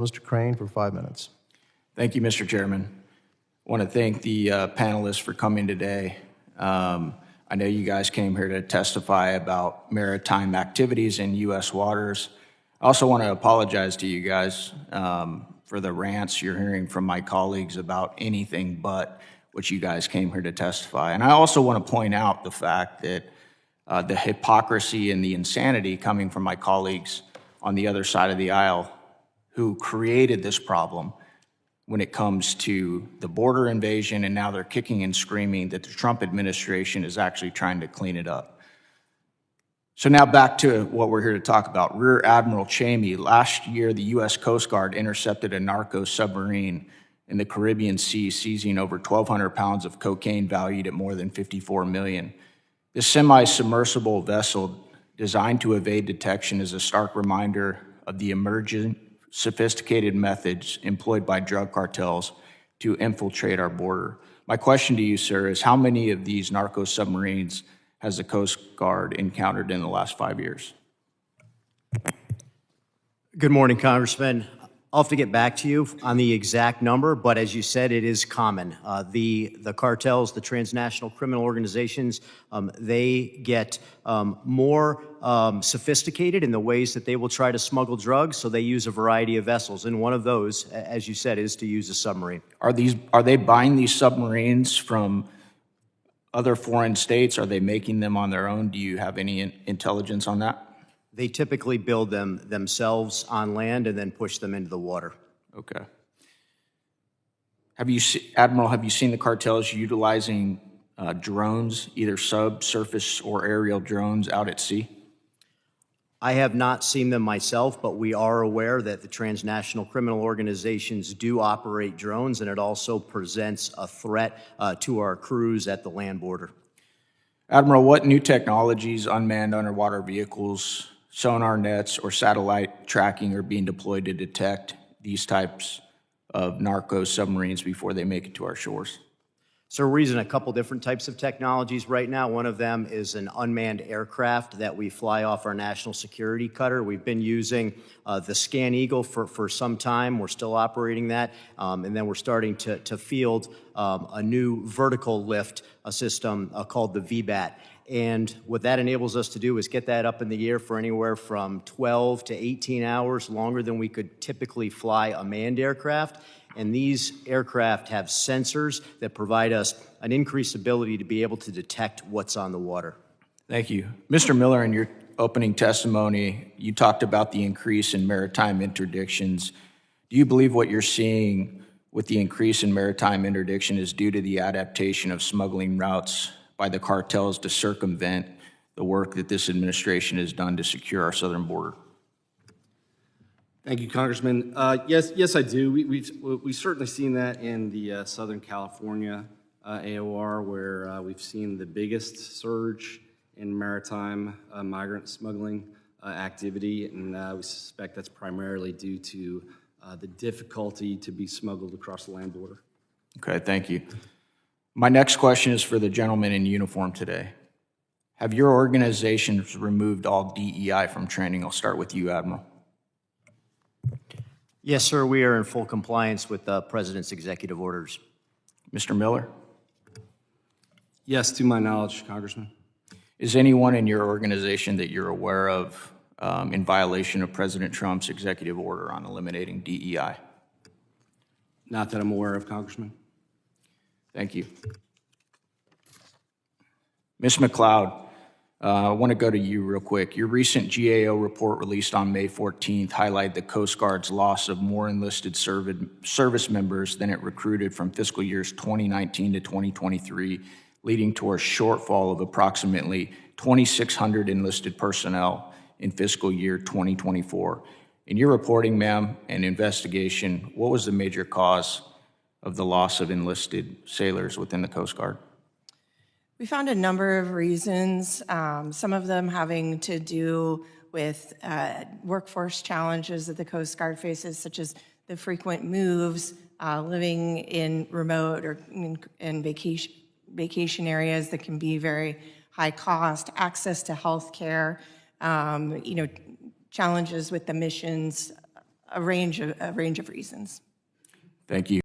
Mr. Crane for 5 minutes. Thank you, Mr. Chairman. I want to thank the panelists for coming today. I know you guys came here to testify about maritime activities in U.S. waters. I also want to apologize to you guys for the rants you're hearing from my colleagues about anything but what you guys came here to testify. And I also want to point out the fact that the hypocrisy and the insanity coming from my colleagues on the other side of the aisle who created this problem when it comes to the border invasion, and now they're kicking and screaming that the Trump administration is actually trying to clean it up. So now back to what we're here to talk about. Rear Admiral Chamey, last year the U.S. Coast Guard intercepted a narco submarine in the Caribbean Sea, seizing over 1,200 pounds of cocaine valued at more than $54 million. This semi-submersible vessel, designed to evade detection, is a stark reminder of the emerging sophisticated methods employed by drug cartels to infiltrate our border. My question to you, sir, is how many of these narco submarines has the Coast Guard encountered in the last 5 years? Good morning, Congressman. I'll have to get back to you on the exact number, but as you said, it is common. The cartels, the transnational criminal organizations, they get more sophisticated in the ways that they will try to smuggle drugs, so they use a variety of vessels. And one of those, as you said, is to use a submarine. Are they buying these submarines from other foreign states? Are they making them on their own? Do you have any intelligence on that? They typically build them themselves on land and then push them into the water. Okay. Admiral, have you seen the cartels utilizing drones, either subsurface or aerial drones out at sea? I have not seen them myself, but we are aware that the transnational criminal organizations do operate drones, and it also presents a threat to our crews at the land border. Admiral, what new technologies, unmanned underwater vehicles, sonar nets, or satellite tracking are being deployed to detect these types of narco submarines before they make it to our shores? So we're using a couple different types of technologies right now. One of them is an unmanned aircraft that we fly off our national security cutter. We've been using the Scan Eagle for some time. We're still operating that. And then we're starting to field a new vertical lift system called the VBAT. And what that enables us to do is get that up in the air for anywhere from 12 to 18 hours, longer than we could typically fly a manned aircraft. And these aircraft have sensors that provide us an increased ability to be able to detect what's on the water. Thank you. Mr. Miller, in your opening testimony, you talked about the increase in maritime interdictions. Do you believe what you're seeing with the increase in maritime interdiction is due to the adaptation of smuggling routes by the cartels to circumvent the work that this administration has done to secure our southern border? Thank you, Congressman. Yes, I do. We've certainly seen that in the Southern California AOR, where we've seen the biggest surge in maritime migrant smuggling activity, and we suspect that's primarily due to the difficulty to be smuggled across the land border. Okay, thank you. My next question is for the gentleman in uniform today. Have your organizations removed all DEI from training? I'll start with you, Admiral. Yes, sir, we are in full compliance with the President's executive orders. Mr. Miller? Yes, to my knowledge, Congressman. Is anyone in your organization that you're aware of in violation of President Trump's executive order on eliminating DEI? Not that I'm aware of, Congressman. Thank you. Ms. McLeod, I want to go to you real quick. Your recent GAO report released on May 14th highlighted the Coast Guard's loss of more enlisted service members than it recruited from fiscal years 2019 to 2023, leading to a shortfall of approximately 2,600 enlisted personnel in fiscal year 2024. In your reporting, ma'am, and investigation, what was the major cause of the loss of enlisted sailors within the Coast Guard? We found a number of reasons, some of them having to do with workforce challenges that the Coast Guard faces, such as the frequent moves, living in remote or in vacation areas that can be very high cost, access to health care, challenges with the missions a range of reasons. Thank you.